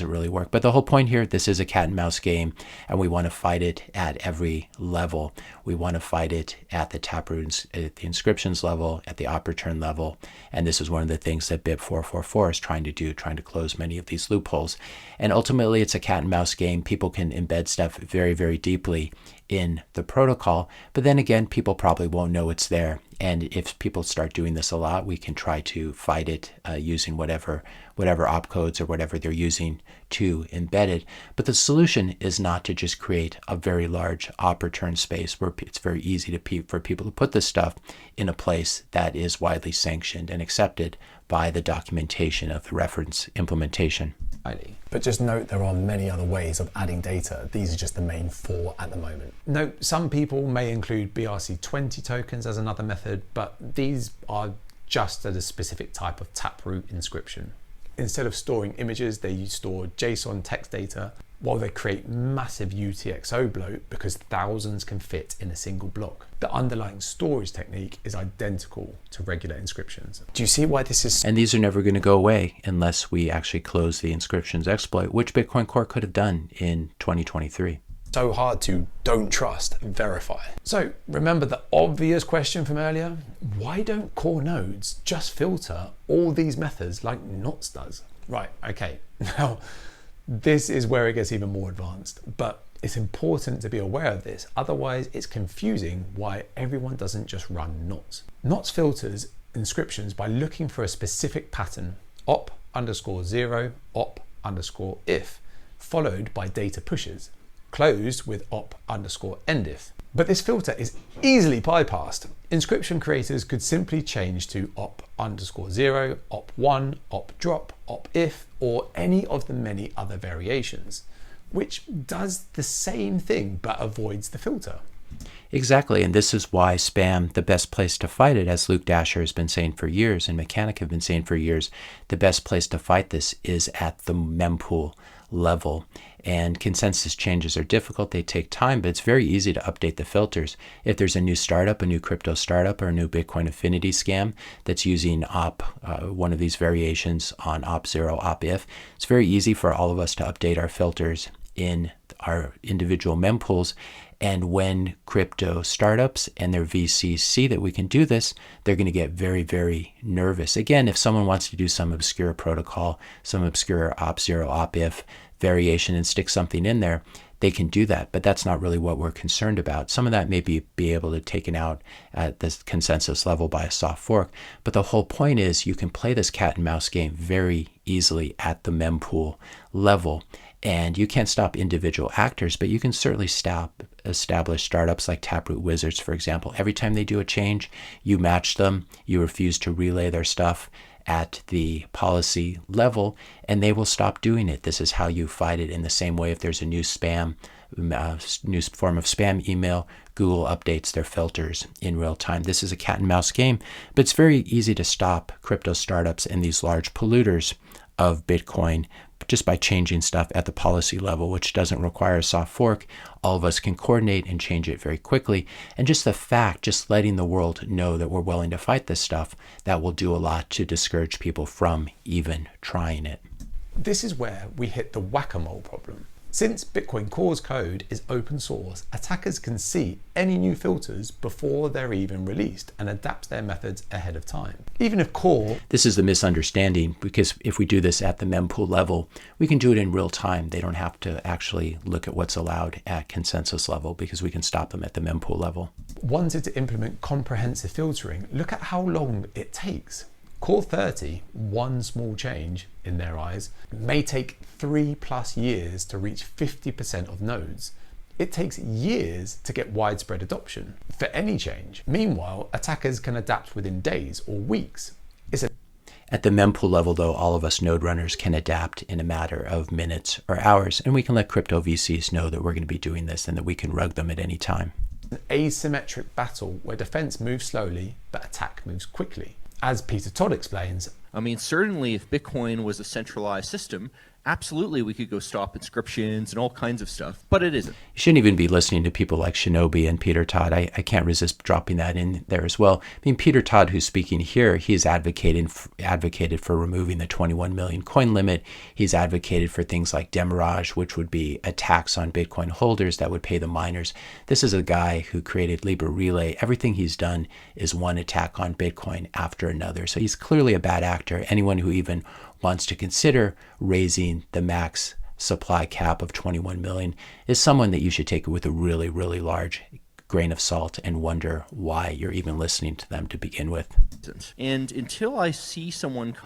really work. But the whole point here, this is a cat and mouse game, and we want to fight it at every level. We want to fight it at the taproot, at the inscriptions level, at the op return level, and this is one of the things that BIP 444 is trying to do, trying to close many of these loopholes. And ultimately, it's a cat and mouse game. People can embed stuff very, very deeply in the protocol, but then again, people probably won't know it's there. And if people start doing this a lot, we can try to fight it using whatever opcodes or whatever they're using to embed it. But the solution is not to just create a very large op return space where it's very easy for people to put this stuff in a place that is widely sanctioned and accepted by the documentation of the reference implementation. But just note, there are many other ways of adding data. These are just the main 4 at the moment. Note, some people may include BRC20 tokens as another method, but these are just at a specific type of taproot inscription. Instead of storing images, they store JSON text data, while they create massive UTXO bloat because thousands can fit in a single block. The underlying storage technique is identical to regular inscriptions. Do you see why this is? And these are never going to go away unless we actually close the inscriptions exploit, which Bitcoin Core could have done in 2023. So hard to don't trust, verify. So remember the obvious question from earlier? Why don't core nodes just filter all these methods like Knots does? Right, okay. Now, this is where it gets even more advanced, but it's important to be aware of this. Otherwise, it's confusing why everyone doesn't just run Knots. Knots filters inscriptions by looking for a specific pattern, op_0, op_if, followed by data pushes, closed with op_endif. But this filter is easily bypassed. Inscription creators could simply change to op_0, op1, op_drop, op_if, or any of the many other variations, which does the same thing but avoids the filter. Exactly, and this is why spam, the best place to fight it, as Luke Dasher has been saying for years and Mechanic have been saying for years, the best place to fight this is at the mempool level. And consensus changes are difficult, they take time, but it's very easy to update the filters. If there's a new startup, a new crypto startup, or a new Bitcoin affinity scam that's using one of these variations on op0, op_if, it's very easy for all of us to update our filters in our individual mempools. And when crypto startups and their VCs see that we can do this, they're going to get very, very nervous. Again, if someone wants to do some obscure protocol, some obscure op0, op_if variation and stick something in there, they can do that. But that's not really what we're concerned about. Some of that may be able to taken out at the consensus level by a soft fork. But the whole point is you can play this cat and mouse game very easily at the mempool level. And you can't stop individual actors, but you can certainly stop established startups like Taproot Wizards, for example. Every time they do a change, you match them, you refuse to relay their stuff at the policy level, and they will stop doing it. This is how you fight it. In the same way, if there's a new spam, new form of spam email, Google updates their filters in real time. This is a cat and mouse game, but it's very easy to stop crypto startups and these large polluters of Bitcoin just by changing stuff at the policy level, which doesn't require a soft fork. All of us can coordinate and change it very quickly. And just the fact, just letting the world know that we're willing to fight this stuff, that will do a lot to discourage people from even trying it. This is where we hit the whack-a-mole problem. Since Bitcoin Core's code is open source, attackers can see any new filters before they're even released and adapt their methods ahead of time. Even if Core... This is the misunderstanding, because if we do this at the mempool level, we can do it in real time. They don't have to actually look at what's allowed at consensus level because we can stop them at the mempool level. Wanted to implement comprehensive filtering, look at how long it takes. Core 30, one small change in their eyes, may take 3+ years to reach 50% of nodes. It takes years to get widespread adoption for any change. Meanwhile, attackers can adapt within days or weeks. At the mempool level, though, all of us node runners can adapt in a matter of minutes or hours, and we can let crypto VCs know that we're going to be doing this and that we can rug them at any time. An asymmetric battle where defense moves slowly, but attack moves quickly. As Peter Todd explains, I mean, certainly if Bitcoin was a centralized system, absolutely we could go stop inscriptions and all kinds of stuff, but it isn't. You shouldn't even be listening to people like Shinobi and Peter Todd. I can't resist dropping that in there as well. I mean, Peter Todd, who's speaking here, he's advocated for removing the 21 million coin limit. He's advocated for things like demurrage, which would be a tax on Bitcoin holders that would pay the miners. This is a guy who created Libra Relay. Everything he's done is one attack on Bitcoin after another. So he's clearly a bad actor. Anyone who even wants to consider raising the max supply cap of 21 million is someone that you should take with a really, really large grain of salt and wonder why you're even listening to them to begin with. And until I see someone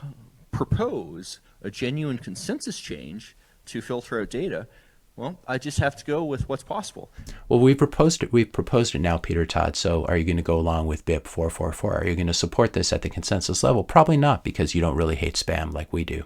propose a genuine consensus change to filter out data, well, I just have to go with what's possible. Well, we've proposed it now, Peter Todd. So are you going to go along with BIP 444? Are you going to support this at the consensus level? Probably not, because you don't really hate spam like we do.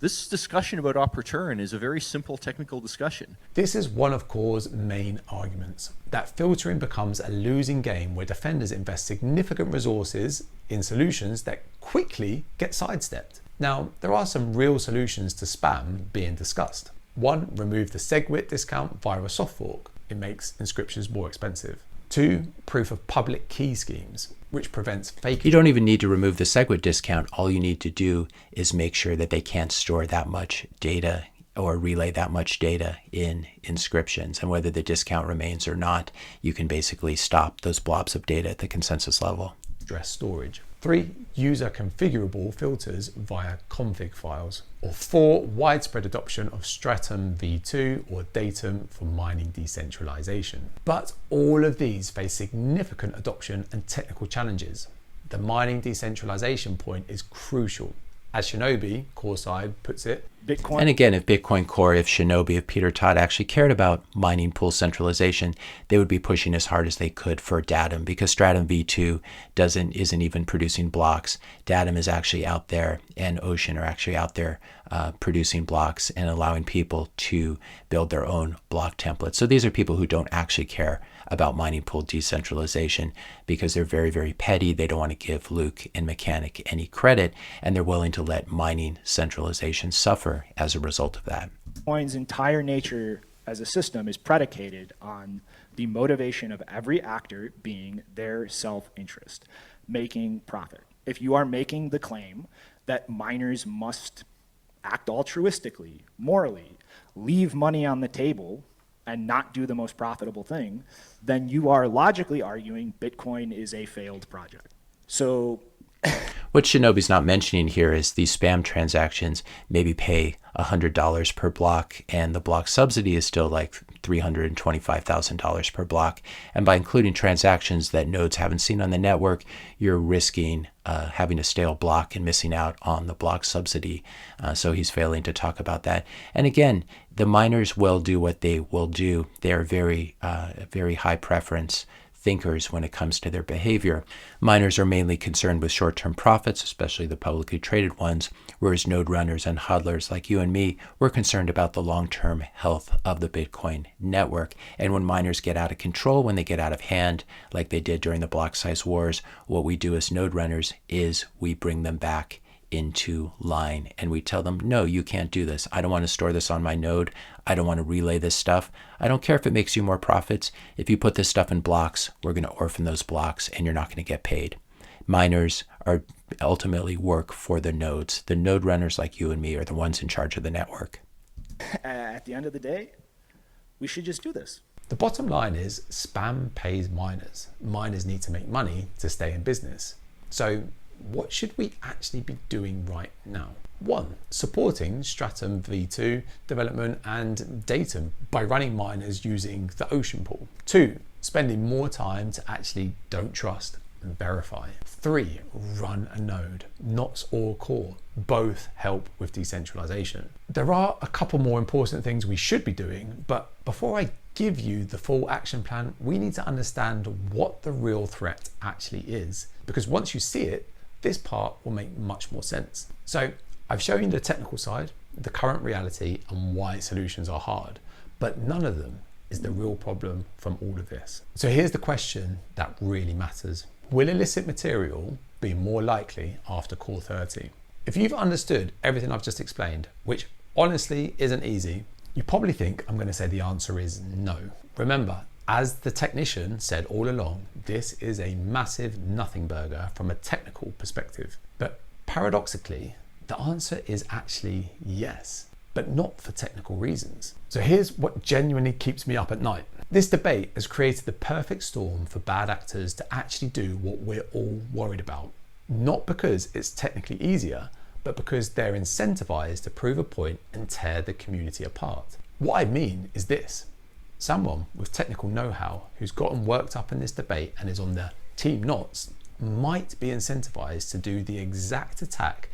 This discussion about op return is a very simple technical discussion. this is one of Core's main arguments, that filtering becomes a losing game where defenders invest significant resources in solutions that quickly get sidestepped. Now, there are some real solutions to spam being discussed. One, remove the SegWit discount via a soft fork. It makes inscriptions more expensive. Two, proof of public key schemes, which prevents fake. You don't even need to remove the SegWit discount. All you need to do is make sure that they can't store that much data or relay that much data in inscriptions. And whether the discount remains or not, you can basically stop those blobs of data at the consensus level. Address storage. 3, user configurable filters via config files. Or 4, widespread adoption of Stratum v2 or Datum for mining decentralization. But all of these face significant adoption and technical challenges. The mining decentralization point is crucial. As Shinobi, Core side, puts it, And again, if Bitcoin Core, if Shinobi, if Peter Todd actually cared about mining pool centralization, they would be pushing as hard as they could for Datum, because Stratum v2 isn't even producing blocks. Datum is actually out there, and Ocean are actually out there producing blocks and allowing people to build their own block templates. So these are people who don't actually care about mining pool decentralization because they're very, very petty. They don't want to give Luke and Mechanic any credit, and they're willing to let mining centralization suffer as a result of that. Bitcoin's entire nature as a system is predicated on the motivation of every actor being their self-interest, making profit. If you are making the claim that miners must act altruistically, morally, leave money on the table, and not do the most profitable thing, then you are logically arguing Bitcoin is a failed project. So what Shinobi's not mentioning here is these spam transactions maybe pay $100 per block, and the block subsidy is still like $325,000 per block. And by including transactions that nodes haven't seen on the network, you're risking having a stale block and missing out on the block subsidy. So he's failing to talk about that. And again, the miners will do what they will do. They are very high preference thinkers when it comes to their behavior. Miners are mainly concerned with short-term profits, especially the publicly traded ones, whereas node runners and hodlers like you and me, we're concerned about the long-term health of the Bitcoin network. And when miners get out of control, when they get out of hand, like they did during the block size wars, what we do as node runners is we bring them back into line and we tell them, no, you can't do this. I don't want to store this on my node. I don't want to relay this stuff. I don't care if it makes you more profits. If you put this stuff in blocks, we're going to orphan those blocks and you're not going to get paid. Miners are ultimately work for the nodes. The node runners like you and me are the ones in charge of the network. at the end of the day, we should just do this. The bottom line is spam pays miners. Miners need to make money to stay in business. So what should we actually be doing right now? 1, supporting Stratum v2 development and Datum by running miners using the Ocean pool. 2, spending more time to actually don't trust and verify. 3, run a node. Knots or core both help with decentralization. There are a couple more important things we should be doing, but before I give you the full action plan, we need to understand what the real threat actually is, because once you see it, this part will make much more sense. So I've shown you the technical side, the current reality, and why solutions are hard, but none of them is the real problem from all of this. So here's the question that really matters. Will illicit material be more likely after Core 30? If you've understood everything I've just explained, which honestly isn't easy, you probably think I'm going to say the answer is no. Remember, as the technician said all along, this is a massive nothing burger from a technical perspective. But paradoxically, the answer is actually yes, but not for technical reasons. So here's what genuinely keeps me up at night. This debate has created the perfect storm for bad actors to actually do what we're all worried about. Not because it's technically easier, but because they're incentivized to prove a point and tear the community apart. What I mean is this. Someone with technical know-how who's gotten worked up in this debate and is on the team knots might be incentivized to do the exact attack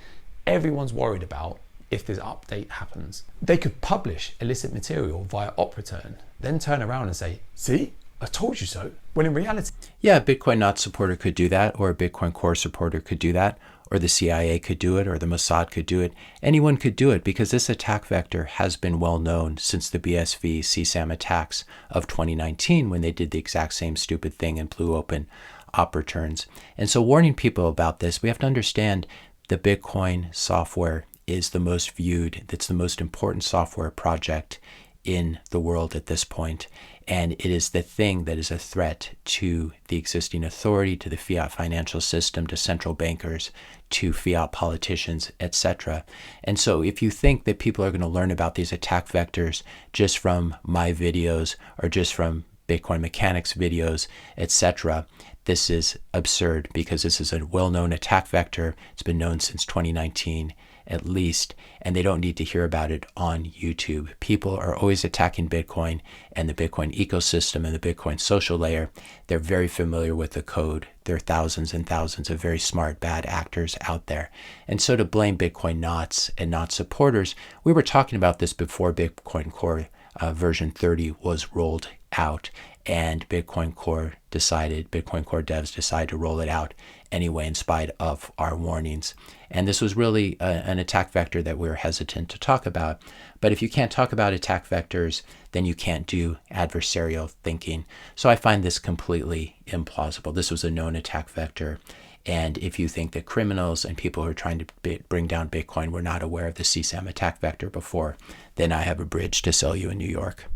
everyone's worried about if this update happens. They could publish illicit material via op return, then turn around and say, see, I told you so, when in reality... Yeah, a Bitcoin Not supporter could do that, or a Bitcoin Core supporter could do that, or the CIA could do it, or the Mossad could do it. Anyone could do it because this attack vector has been well known since the BSV CSAM attacks of 2019 when they did the exact same stupid thing and blew open op returns. And so warning people about this, we have to understand the Bitcoin software is the most viewed, that's the most important software project in the world at this point. And it is the thing that is a threat to the existing authority, to the fiat financial system, to central bankers, to fiat politicians, etc. And so if you think that people are going to learn about these attack vectors just from my videos or just from Bitcoin mechanics videos, etc., this is absurd because this is a well-known attack vector. It's been known since 2019 at least, and they don't need to hear about it on YouTube. People are always attacking Bitcoin and the Bitcoin ecosystem and the Bitcoin social layer. They're very familiar with the code. There are thousands and thousands of very smart bad actors out there. And so to blame Bitcoin Nots and Not supporters, we were talking about this before Bitcoin Core version 30 was rolled out, and Bitcoin Core devs decided to roll it out anyway in spite of our warnings. And this was really an attack vector that we were hesitant to talk about. But if you can't talk about attack vectors, then you can't do adversarial thinking. So I find this completely implausible. This was a known attack vector. And if you think that criminals and people who are trying to bring down Bitcoin were not aware of the CSAM attack vector before, then I have a bridge to sell you in New York.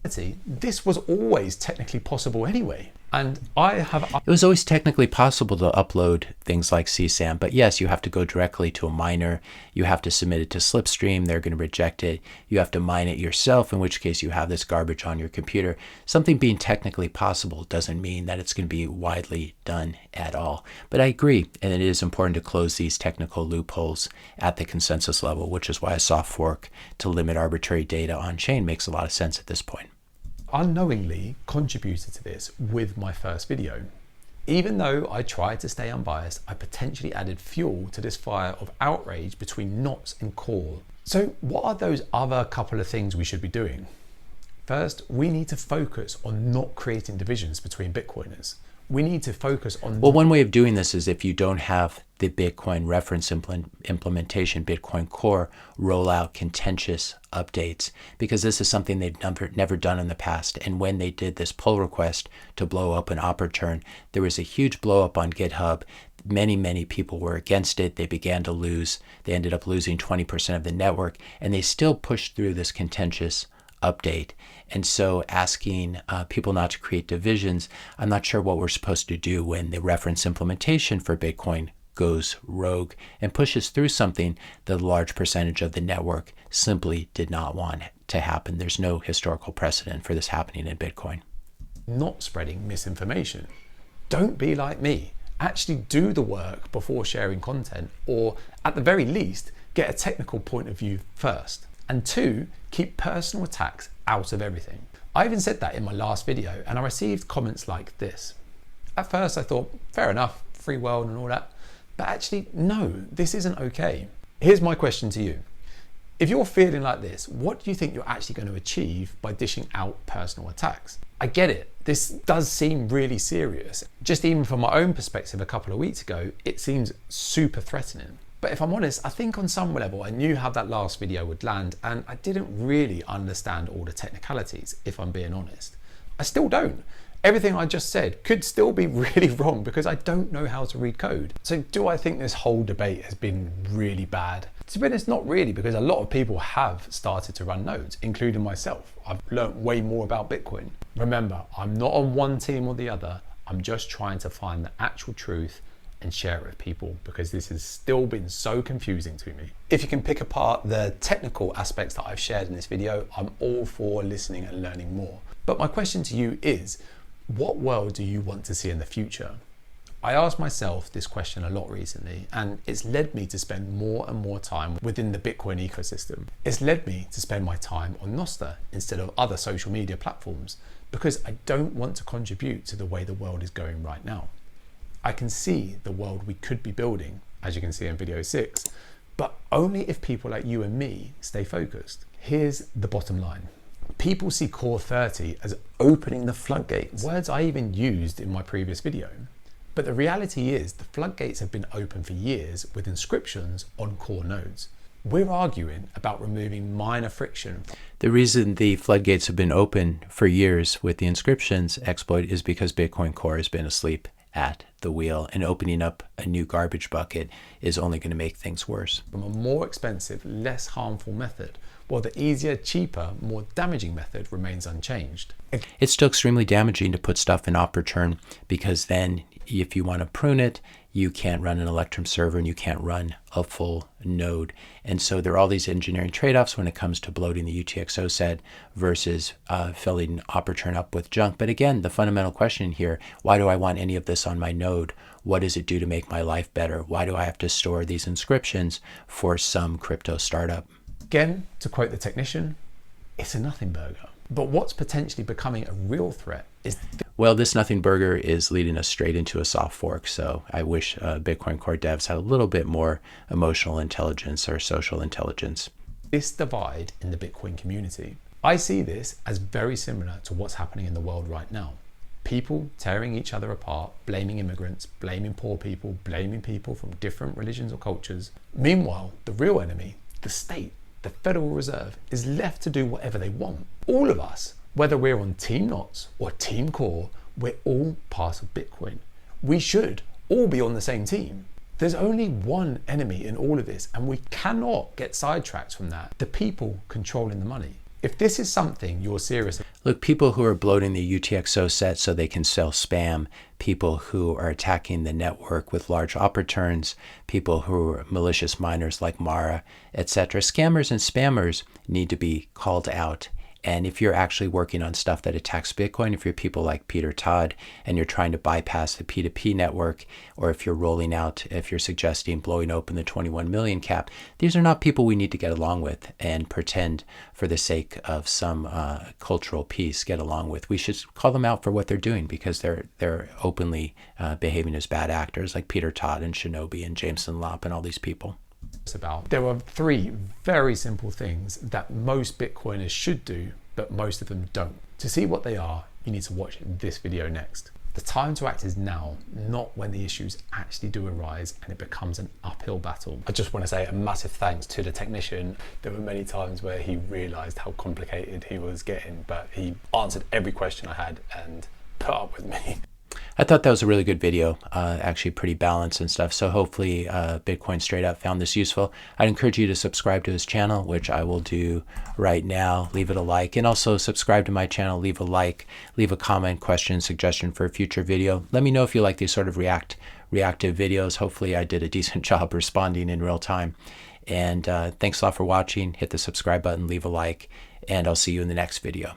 This was always technically possible anyway. And it was always technically possible to upload things like CSAM, but yes, you have to go directly to a miner. You have to submit it to Slipstream. They're going to reject it. You have to mine it yourself, in which case you have this garbage on your computer. Something being technically possible doesn't mean that it's going to be widely done at all. But I agree, and it is important to close these technical loopholes at the consensus level, which is why a soft fork to limit arbitrary data on-chain makes a lot of sense at this point. Unknowingly contributed to this with my first video. Even though I tried to stay unbiased, I potentially added fuel to this fire of outrage between Knots and Core. So what are those other couple of things we should be doing? First, we need to focus on not creating divisions between Bitcoiners. We need to focus on... Well, one way of doing this is if you don't have the Bitcoin reference implementation, Bitcoin Core, roll out contentious updates, because this is something they've never done in the past. And when they did this pull request to blow up an op return, there was a huge blow up on GitHub. Many people were against it. They began to lose. They ended up losing 20% of the network, and they still pushed through this contentious update. And so asking people not to create divisions, I'm not sure what we're supposed to do when the reference implementation for Bitcoin goes rogue and pushes through something that a large percentage of the network simply did not want to happen. There's no historical precedent for this happening in Bitcoin. Not spreading misinformation. Don't be like me. Actually do the work before sharing content, or at the very least, get a technical point of view first. And 2, keep personal attacks out of everything. I even said that in my last video, and I received comments like this. At first I thought, fair enough, free world and all that. But actually, no, this isn't okay. Here's my question to you. If you're feeling like this, what do you think you're actually going to achieve by dishing out personal attacks? I get it. This does seem really serious. Just even from my own perspective a couple of weeks ago, it seems super threatening. But if I'm honest, I think on some level I knew how that last video would land, and I didn't really understand all the technicalities, if I'm being honest. I still don't. Everything I just said could still be really wrong because I don't know how to read code. So do I think this whole debate has been really bad? To be honest, not really, because a lot of people have started to run nodes, including myself. I've learned way more about Bitcoin. Remember, I'm not on one team or the other. I'm just trying to find the actual truth and share it with people because this has still been so confusing to me. If you can pick apart the technical aspects that I've shared in this video, I'm all for listening and learning more. But my question to you is, what world do you want to see in the future? I asked myself this question a lot recently, and it's led me to spend more and more time within the Bitcoin ecosystem. It's led me to spend my time on Nostr instead of other social media platforms because I don't want to contribute to the way the world is going right now. I can see the world we could be building, as you can see in video 6, but only if people like you and me stay focused. Here's the bottom line. People see Core 30 as opening the floodgates, words I even used in my previous video. But the reality is the floodgates have been open for years with inscriptions on core nodes. We're arguing about removing minor friction. The reason the floodgates have been open for years with the inscriptions exploit is because Bitcoin Core has been asleep at the wheel, and opening up a new garbage bucket is only going to make things worse. From a more expensive, less harmful method, while the easier, cheaper, more damaging method remains unchanged. It's still extremely damaging to put stuff in op return because then if you want to prune it, you can't run an Electrum server and you can't run a full node. And so there are all these engineering trade-offs when it comes to bloating the UTXO set versus filling op return up with junk. But again, the fundamental question here, why do I want any of this on my node? What does it do to make my life better? Why do I have to store these inscriptions for some crypto startup? Again, to quote the technician, it's a nothing burger. But what's potentially becoming a real threat is... Well, this nothing burger is leading us straight into a soft fork. So I wish Bitcoin Core devs had a little bit more emotional intelligence or social intelligence. This divide in the Bitcoin community. I see this as very similar to what's happening in the world right now. People tearing each other apart, blaming immigrants, blaming poor people, blaming people from different religions or cultures. Meanwhile, the real enemy, the state, the Federal Reserve, is left to do whatever they want. All of us, whether we're on Team Knots or Team Core, we're all part of Bitcoin. We should all be on the same team. There's only one enemy in all of this, and we cannot get sidetracked from that. The people controlling the money. If this is something you're serious about. Look, people who are bloating the UTXO set so they can sell spam, people who are attacking the network with large op returns, people who are malicious miners like Mara, etc. Scammers and spammers need to be called out. And if you're actually working on stuff that attacks Bitcoin, if you're people like Peter Todd and you're trying to bypass the P2P network, or if you're rolling out, if you're suggesting blowing open the 21 million cap, these are not people we need to get along with and pretend for the sake of some cultural peace get along with. We should call them out for what they're doing because they're openly behaving as bad actors like Peter Todd and Shinobi and Jameson Lopp and all these people. About. There are 3 very simple things that most Bitcoiners should do, but most of them don't. To see what they are, you need to watch this video next. The time to act is now, not when the issues actually do arise and it becomes an uphill battle. I just want to say a massive thanks to the technician. There were many times where he realized how complicated he was getting, but he answered every question I had and put up with me. I thought that was a really good video, actually pretty balanced and stuff. So hopefully Bitcoin Straight Up found this useful. I'd encourage you to subscribe to his channel, which I will do right now. Leave it a like, and also subscribe to my channel. Leave a like, leave a comment, question, suggestion for a future video. Let me know if you like these sort of reactive videos. Hopefully I did a decent job responding in real time. And thanks a lot for watching. Hit the subscribe button, leave a like, and I'll see you in the next video.